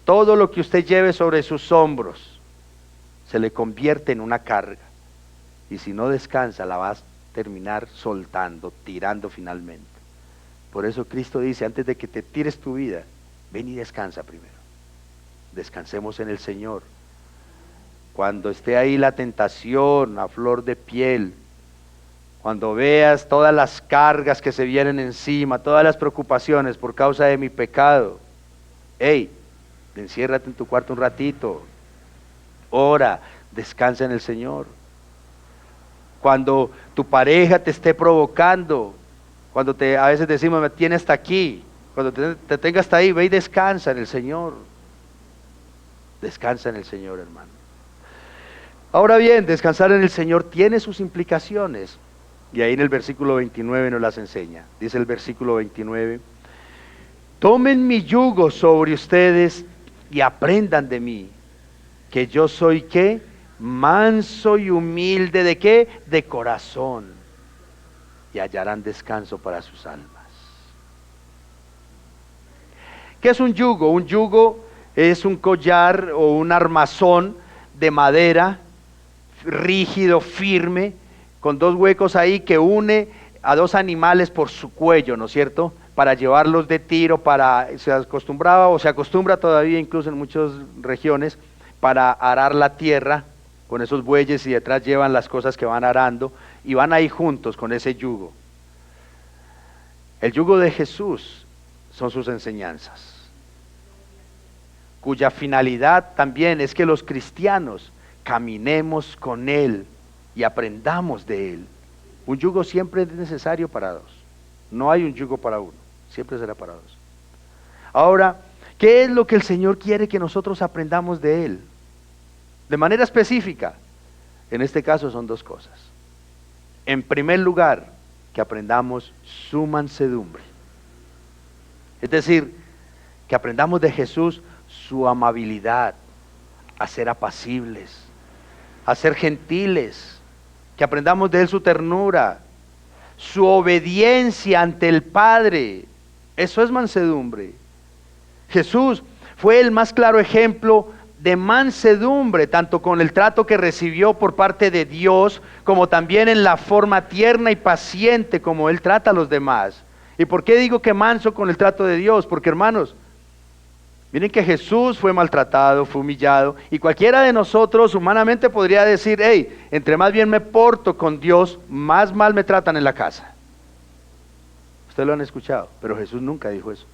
Speaker 1: Todo lo que usted lleve sobre sus hombros se le convierte en una carga. Y si no descansa, la vas a terminar soltando, tirando finalmente. Por eso Cristo dice: antes de que te tires tu vida, ven y descansa primero. Descansemos en el Señor. Cuando esté ahí la tentación a flor de piel, cuando veas todas las cargas que se vienen encima, todas las preocupaciones por causa de mi pecado, enciérrate en tu cuarto un ratito, ora, descansa en el Señor. Cuando tu pareja te esté provocando, cuando a veces decimos: me tiene hasta aquí, cuando te tenga hasta ahí, ve y descansa en el Señor. Descansa en el Señor, hermano. Ahora bien, descansar en el Señor tiene sus implicaciones, y ahí en el versículo 29 nos las enseña. Dice el versículo 29: tomen mi yugo sobre ustedes y aprendan de mí, que yo soy ¿qué? Manso y humilde, ¿de qué? De corazón, y hallarán descanso para sus almas. ¿Qué es un yugo? Un yugo es un collar o un armazón de madera rígido, firme, con dos huecos ahí que une a dos animales por su cuello, ¿no es cierto? Para llevarlos de tiro, se acostumbraba o se acostumbra todavía incluso en muchas regiones para arar la tierra con esos bueyes, y detrás llevan las cosas que van arando y van ahí juntos con ese yugo. El yugo de Jesús son sus enseñanzas, cuya finalidad también es que los cristianos caminemos con Él y aprendamos de Él. Un yugo siempre es necesario para dos. No hay un yugo para uno, siempre será para dos. Ahora, ¿qué es lo que el Señor quiere que nosotros aprendamos de Él? De manera específica, en este caso son dos cosas. En primer lugar, que aprendamos su mansedumbre. Es decir, que aprendamos de Jesús su amabilidad, a ser apacibles, a ser gentiles, que aprendamos de Él su ternura, su obediencia ante el Padre. Eso es mansedumbre. Jesús fue el más claro ejemplo de mansedumbre, tanto con el trato que recibió por parte de Dios, como también en la forma tierna y paciente como Él trata a los demás. ¿Y por qué digo que manso con el trato de Dios? Porque, hermanos, miren que Jesús fue maltratado, fue humillado, y cualquiera de nosotros humanamente podría decir, hey, entre más bien me porto con Dios, más mal me tratan en la casa. Ustedes lo han escuchado, pero Jesús nunca dijo eso.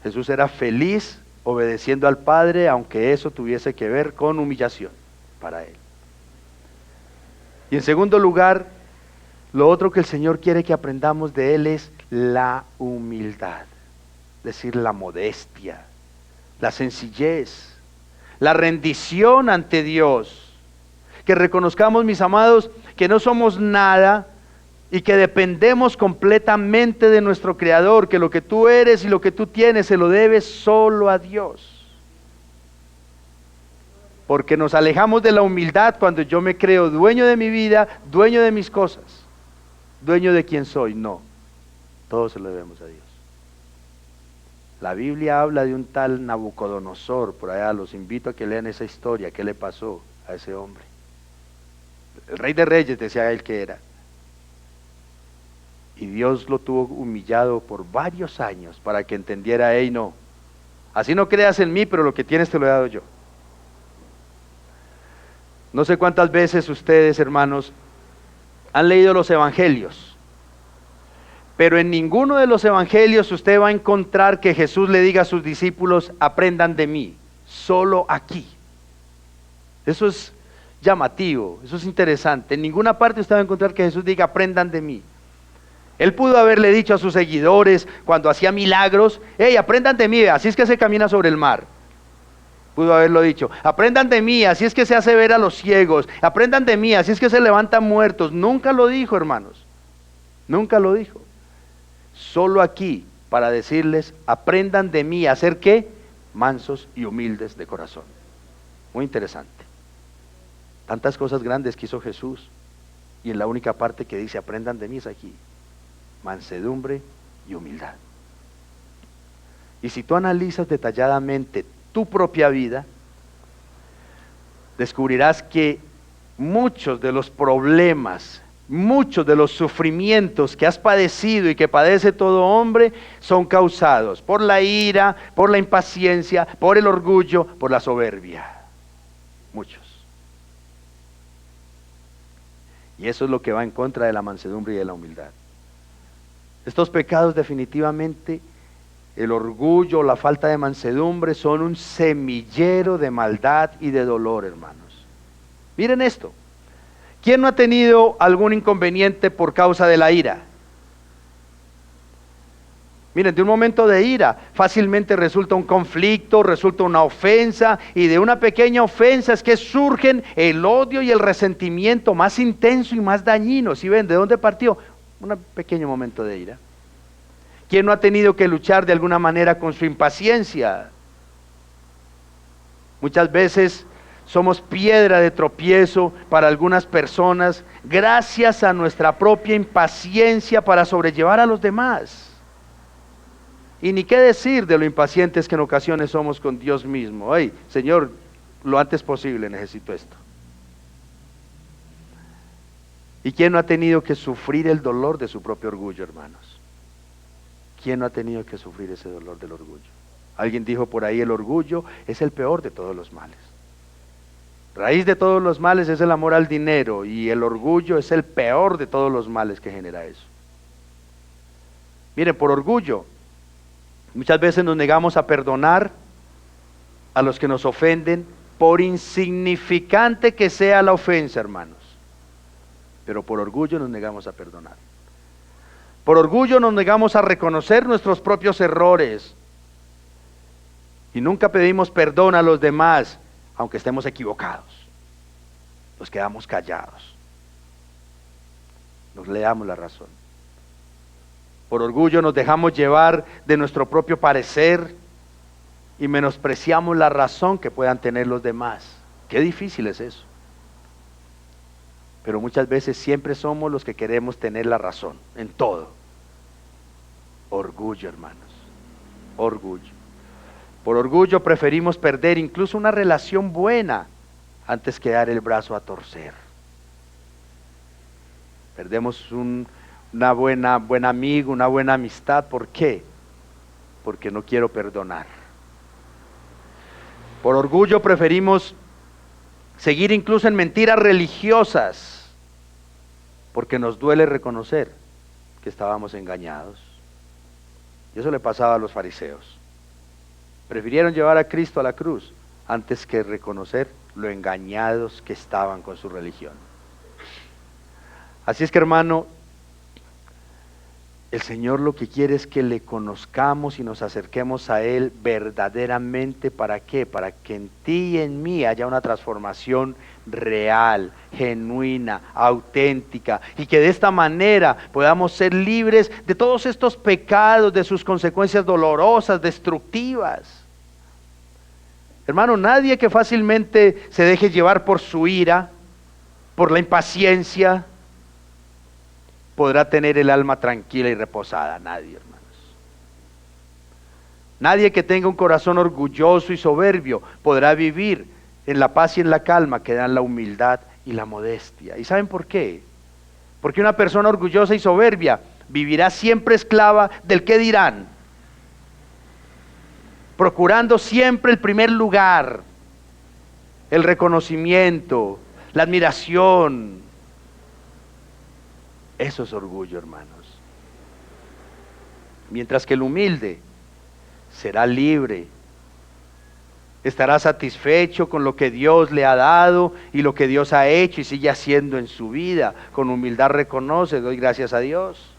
Speaker 1: Jesús era feliz obedeciendo al Padre, aunque eso tuviese que ver con humillación para Él. Y en segundo lugar, lo otro que el Señor quiere que aprendamos de Él es la humildad. Es decir, la modestia, la sencillez, la rendición ante Dios. Que reconozcamos, mis amados, que no somos nada y que dependemos completamente de nuestro Creador, que lo que tú eres y lo que tú tienes se lo debes solo a Dios. Porque nos alejamos de la humildad cuando yo me creo dueño de mi vida, dueño de mis cosas, dueño de quién soy. No, todo se lo debemos a Dios. La Biblia habla de un tal Nabucodonosor, por allá los invito a que lean esa historia, qué le pasó a ese hombre. El rey de reyes decía él que era. Y Dios lo tuvo humillado por varios años para que entendiera, hey, no, así no creas en mí, pero lo que tienes te lo he dado yo. No sé cuántas veces ustedes, hermanos, han leído los evangelios, pero en ninguno de los evangelios usted va a encontrar que Jesús le diga a sus discípulos, aprendan de mí, solo aquí. Eso es llamativo, eso es interesante. En ninguna parte usted va a encontrar que Jesús diga, aprendan de mí. Él pudo haberle dicho a sus seguidores cuando hacía milagros, hey, aprendan de mí, así es que se camina sobre el mar. Pudo haberlo dicho, aprendan de mí, así es que se hace ver a los ciegos, aprendan de mí, así es que se levantan muertos. Nunca lo dijo, hermanos, nunca lo dijo. Solo aquí, para decirles, aprendan de mí, ¿hacer qué? Mansos y humildes de corazón. Muy interesante. Tantas cosas grandes que hizo Jesús, y en la única parte que dice, aprendan de mí es aquí. Mansedumbre y humildad. Y si tú analizas detalladamente tu propia vida, descubrirás que muchos de los problemas, muchos de los sufrimientos que has padecido y que padece todo hombre son causados por la ira, por la impaciencia, por el orgullo, por la soberbia. Muchos. Y eso es lo que va en contra de la mansedumbre y de la humildad. Estos pecados definitivamente, el orgullo, la falta de mansedumbre, son un semillero de maldad y de dolor, hermanos. Miren esto. ¿Quién no ha tenido algún inconveniente por causa de la ira? Miren, de un momento de ira fácilmente resulta un conflicto, resulta una ofensa, y de una pequeña ofensa es que surgen el odio y el resentimiento más intenso y más dañino. ¿Sí ven de dónde partió? Un pequeño momento de ira. ¿Quién no ha tenido que luchar de alguna manera con su impaciencia? Muchas veces somos piedra de tropiezo para algunas personas gracias a nuestra propia impaciencia para sobrellevar a los demás. Y ni qué decir de lo impacientes que en ocasiones somos con Dios mismo. Ay, Señor, lo antes posible necesito esto. ¿Y quién no ha tenido que sufrir el dolor de su propio orgullo, hermanos? ¿Quién no ha tenido que sufrir ese dolor del orgullo? Alguien dijo por ahí, el orgullo es el peor de todos los males. Raíz de todos los males es el amor al dinero, y el orgullo es el peor de todos los males que genera eso. Miren, por orgullo, muchas veces nos negamos a perdonar a los que nos ofenden, por insignificante que sea la ofensa, hermanos. Pero por orgullo nos negamos a perdonar. Por orgullo nos negamos a reconocer nuestros propios errores. Y nunca pedimos perdón a los demás, aunque estemos equivocados. Nos quedamos callados. Nos le damos la razón. Por orgullo nos dejamos llevar de nuestro propio parecer y menospreciamos la razón que puedan tener los demás. Qué difícil es eso. Pero muchas veces siempre somos los que queremos tener la razón en todo. Orgullo, hermanos. Orgullo. Por orgullo preferimos perder incluso una relación buena antes que dar el brazo a torcer. Perdemos una buen amigo, una buena amistad. ¿Por qué? Porque no quiero perdonar. Por orgullo preferimos seguir incluso en mentiras religiosas, porque nos duele reconocer que estábamos engañados. Y eso le pasaba a los fariseos. Prefirieron llevar a Cristo a la cruz antes que reconocer lo engañados que estaban con su religión. Así es que, hermano, el Señor lo que quiere es que le conozcamos y nos acerquemos a Él verdaderamente. ¿Para qué? Para que en ti y en mí haya una transformación real, genuina, auténtica, y que de esta manera podamos ser libres de todos estos pecados, de sus consecuencias dolorosas, destructivas. Hermano, nadie que fácilmente se deje llevar por su ira, por la impaciencia, podrá tener el alma tranquila y reposada. Nadie, hermanos. Nadie que tenga un corazón orgulloso y soberbio podrá vivir en la paz y en la calma que dan la humildad y la modestia. ¿Y saben por qué? Porque una persona orgullosa y soberbia vivirá siempre esclava del qué dirán, procurando siempre el primer lugar, el reconocimiento, la admiración. Eso es orgullo, hermanos. Mientras que el humilde será libre, estará satisfecho con lo que Dios le ha dado y lo que Dios ha hecho y sigue haciendo en su vida. Con humildad reconoce, doy gracias a Dios,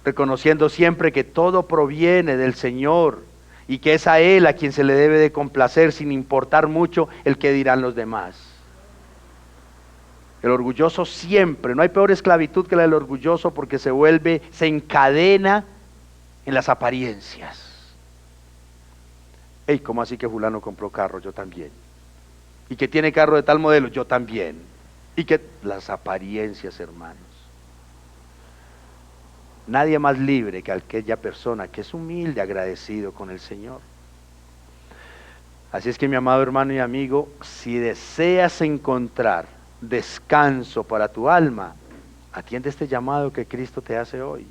Speaker 1: reconociendo siempre que todo proviene del Señor y que es a Él a quien se le debe de complacer, sin importar mucho el que dirán los demás. El orgulloso siempre, no hay peor esclavitud que la del orgulloso, porque se encadena en las apariencias. Ey, ¿cómo así que fulano compró carro? Yo también. Y que tiene carro de tal modelo, yo también. Y que las apariencias, hermanos. Nadie más libre que aquella persona que es humilde, agradecido con el Señor. Así es que, mi amado hermano y amigo, si deseas encontrar descanso para tu alma, atiende este llamado que Cristo te hace hoy.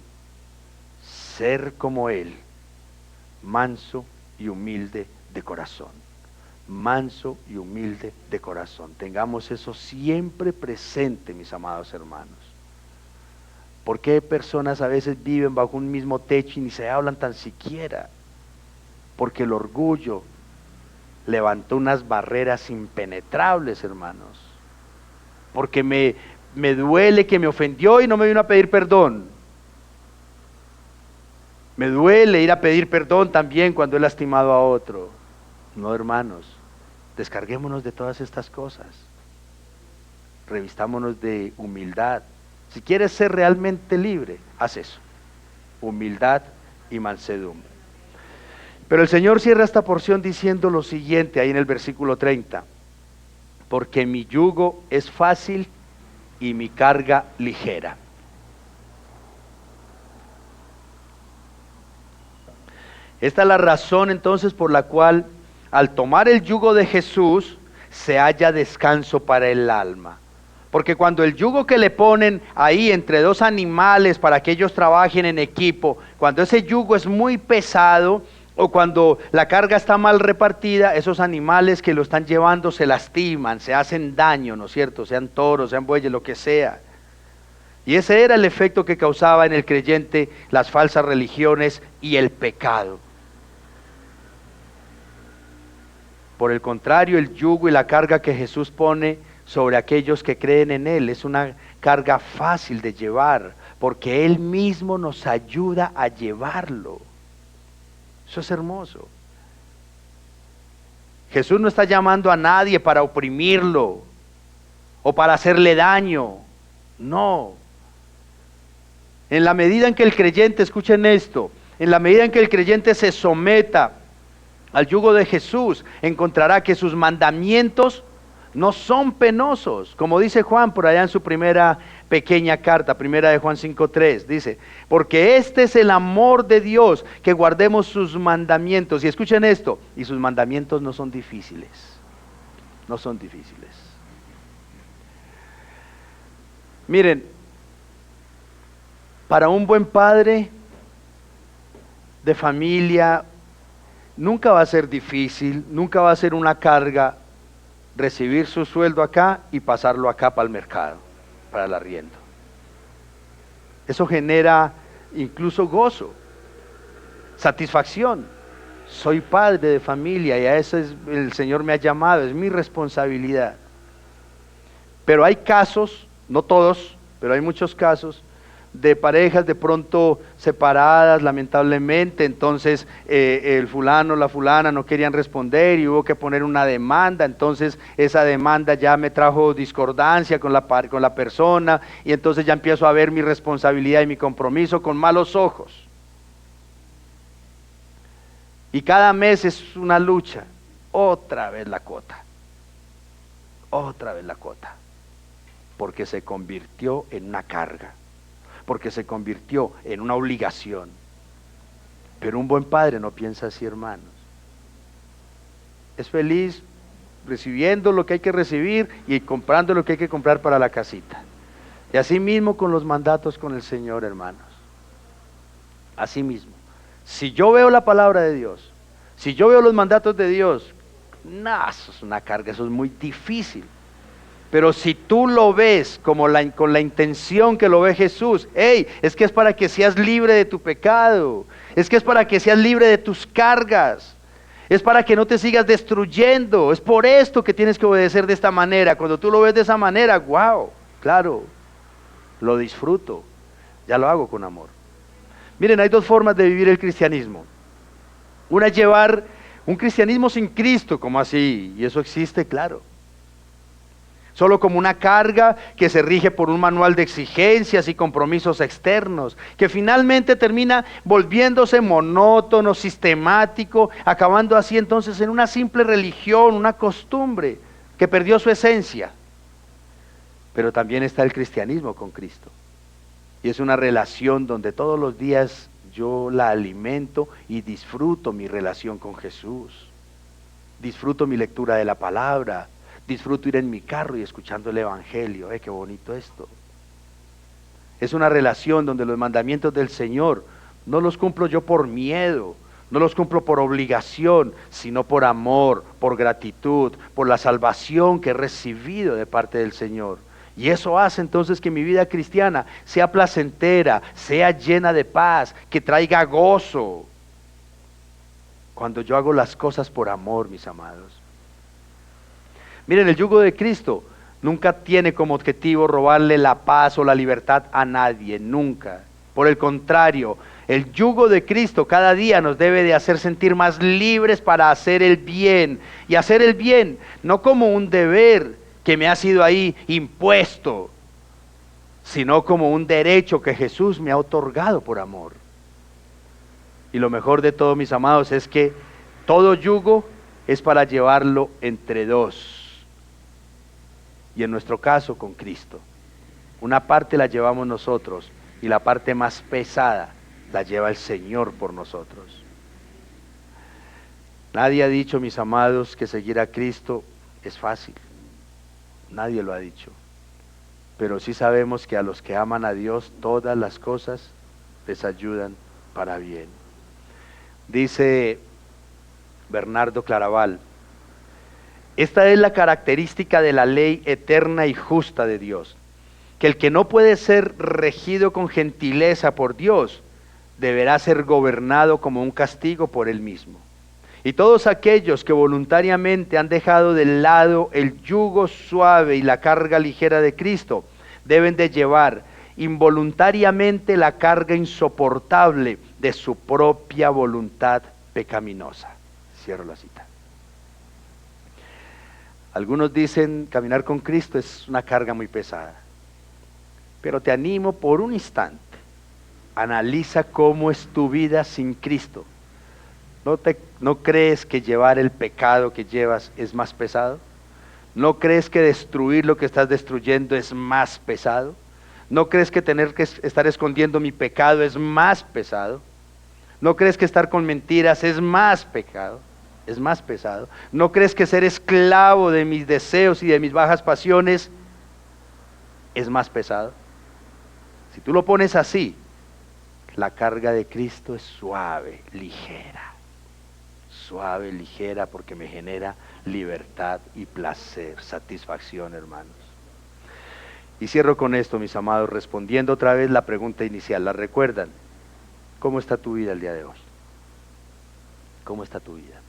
Speaker 1: Ser como Él, manso y humilde de corazón. Manso y humilde de corazón. Tengamos eso siempre presente, mis amados hermanos. ¿Por qué personas a veces viven bajo un mismo techo y ni se hablan tan siquiera? Porque el orgullo levantó unas barreras impenetrables, hermanos. Porque me duele que me ofendió y no me vino a pedir perdón. Me duele ir a pedir perdón también cuando he lastimado a otro. No, hermanos, descarguémonos de todas estas cosas. Revistámonos de humildad. Si quieres ser realmente libre, haz eso. Humildad y mansedumbre. Pero el Señor cierra esta porción diciendo lo siguiente, ahí en el versículo 30. Porque mi yugo es fácil y mi carga ligera. Esta es la razón entonces por la cual al tomar el yugo de Jesús se halla descanso para el alma. Porque cuando el yugo que le ponen ahí entre dos animales para que ellos trabajen en equipo, cuando ese yugo es muy pesado o cuando la carga está mal repartida, esos animales que lo están llevando se lastiman, se hacen daño, ¿no es cierto? Sean toros, sean bueyes, lo que sea. Y ese era el efecto que causaba en el creyente las falsas religiones y el pecado. Por el contrario, el yugo y la carga que Jesús pone sobre aquellos que creen en Él. Es una carga fácil de llevar, porque Él mismo nos ayuda a llevarlo. Eso es hermoso. Jesús no está llamando a nadie para oprimirlo o para hacerle daño. No. En la medida en que el creyente, escuchen esto, en la medida en que el creyente se someta al yugo de Jesús, encontrará que sus mandamientos no son penosos, como dice Juan por allá en su primera pequeña carta, primera de Juan 5:3, dice, porque este es el amor de Dios, que guardemos sus mandamientos. Y escuchen esto, y sus mandamientos no son difíciles, no son difíciles. Miren, para un buen padre de familia, nunca va a ser difícil, nunca va a ser una carga recibir su sueldo acá y pasarlo acá para el mercado, para el arriendo. Eso genera incluso gozo, satisfacción. Soy padre de familia y a eso el Señor me ha llamado, es mi responsabilidad. Pero hay casos, no todos, pero hay muchos casos de parejas de pronto separadas, lamentablemente. Entonces el fulano, la fulana no querían responder y hubo que poner una demanda. Entonces esa demanda ya me trajo discordancia con la persona, y entonces ya empiezo a ver mi responsabilidad y mi compromiso con malos ojos. Y cada mes es una lucha. Otra vez la cuota, porque se convirtió en una carga, porque se convirtió en una obligación. Pero un buen padre no piensa así, hermanos. Es feliz recibiendo lo que hay que recibir y comprando lo que hay que comprar para la casita. Y así mismo con los mandatos con el Señor, hermanos. Así mismo. Si yo veo la palabra de Dios, si yo veo los mandatos de Dios, no, eso es una carga, eso es muy difícil. Pero si tú lo ves como con la intención que lo ve Jesús, es que es para que seas libre de tu pecado, es que es para que seas libre de tus cargas, es para que no te sigas destruyendo, es por esto que tienes que obedecer de esta manera. Cuando tú lo ves de esa manera, wow, claro, lo disfruto, ya lo hago con amor. Miren, hay dos formas de vivir el cristianismo. Una es llevar un cristianismo sin Cristo, como así, y eso existe, claro. Solo como una carga que se rige por un manual de exigencias y compromisos externos, que finalmente termina volviéndose monótono, sistemático, acabando así entonces en una simple religión, una costumbre que perdió su esencia. Pero también está el cristianismo con Cristo, y es una relación donde todos los días yo la alimento y disfruto mi relación con Jesús, disfruto mi lectura de la palabra, disfruto ir en mi carro y escuchando el Evangelio. Qué bonito esto. Es una relación donde los mandamientos del Señor no los cumplo yo por miedo, no los cumplo por obligación, sino por amor, por gratitud, por la salvación que he recibido de parte del Señor. Y eso hace entonces que mi vida cristiana sea placentera, sea llena de paz, que traiga gozo. Cuando yo hago las cosas por amor, mis amados. Miren, el yugo de Cristo nunca tiene como objetivo robarle la paz o la libertad a nadie, nunca. Por el contrario, el yugo de Cristo cada día nos debe de hacer sentir más libres para hacer el bien. Y hacer el bien no como un deber que me ha sido ahí impuesto, sino como un derecho que Jesús me ha otorgado por amor. Y lo mejor de todo, mis amados, es que todo yugo es para llevarlo entre dos. Y en nuestro caso con Cristo. Una parte la llevamos nosotros y la parte más pesada la lleva el Señor por nosotros. Nadie ha dicho, mis amados, que seguir a Cristo es fácil. Nadie lo ha dicho. Pero sí sabemos que a los que aman a Dios todas las cosas les ayudan para bien. Dice Bernardo Claraval: esta es la característica de la ley eterna y justa de Dios, que el que no puede ser regido con gentileza por Dios, deberá ser gobernado como un castigo por Él mismo. Y todos aquellos que voluntariamente han dejado de lado el yugo suave y la carga ligera de Cristo, deben de llevar involuntariamente la carga insoportable de su propia voluntad pecaminosa. Cierro la cita. Algunos dicen caminar con Cristo es una carga muy pesada, pero te animo por un instante, analiza cómo es tu vida sin Cristo. ¿No crees que llevar el pecado que llevas es más pesado? ¿No crees que destruir lo que estás destruyendo es más pesado? ¿No crees que tener que estar escondiendo mi pecado es más pesado? ¿No crees que estar con mentiras es más pecado? Es más pesado. ¿No crees que ser esclavo de mis deseos y de mis bajas pasiones es más pesado? Si tú lo pones así, la carga de Cristo es suave, ligera. Suave, ligera, porque me genera libertad y placer, satisfacción, hermanos. Y cierro con esto, mis amados, respondiendo otra vez la pregunta inicial. ¿La recuerdan? ¿Cómo está tu vida el día de hoy? ¿Cómo está tu vida?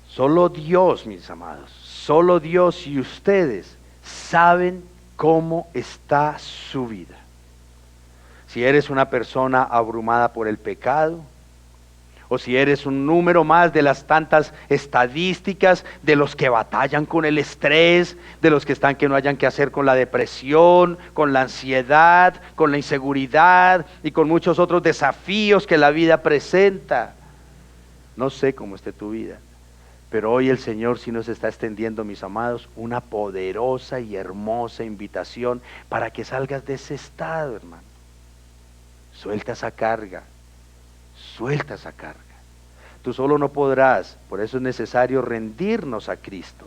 Speaker 1: Solo Dios, mis amados, solo Dios y ustedes saben cómo está su vida. Si eres una persona abrumada por el pecado, o si eres un número más de las tantas estadísticas de los que batallan con el estrés, de los que están que no hayan que hacer con la depresión, con la ansiedad, con la inseguridad y con muchos otros desafíos que la vida presenta. No sé cómo esté tu vida, pero hoy el Señor sí nos está extendiendo, mis amados, una poderosa y hermosa invitación para que salgas de ese estado, hermano. Suelta esa carga. Suelta esa carga. Tú solo no podrás, por eso es necesario rendirnos a Cristo.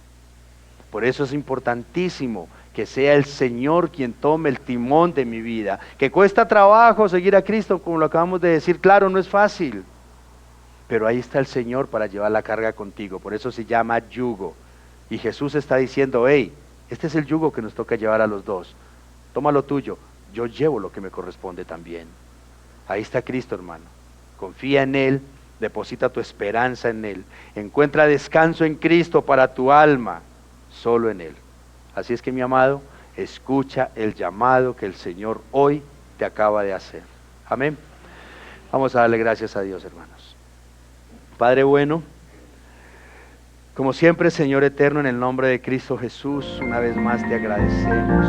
Speaker 1: Por eso es importantísimo que sea el Señor quien tome el timón de mi vida. Que cuesta trabajo seguir a Cristo, como lo acabamos de decir, claro, no es fácil. Pero ahí está el Señor para llevar la carga contigo, por eso se llama yugo. Y Jesús está diciendo, hey, este es el yugo que nos toca llevar a los dos. Toma lo tuyo, yo llevo lo que me corresponde también. Ahí está Cristo, hermano. Confía en Él, deposita tu esperanza en Él. Encuentra descanso en Cristo para tu alma, solo en Él. Así es que, mi amado, escucha el llamado que el Señor hoy te acaba de hacer. Amén. Vamos a darle gracias a Dios, hermanos. Padre bueno, como siempre, Señor eterno, en el nombre de Cristo Jesús, una vez más te agradecemos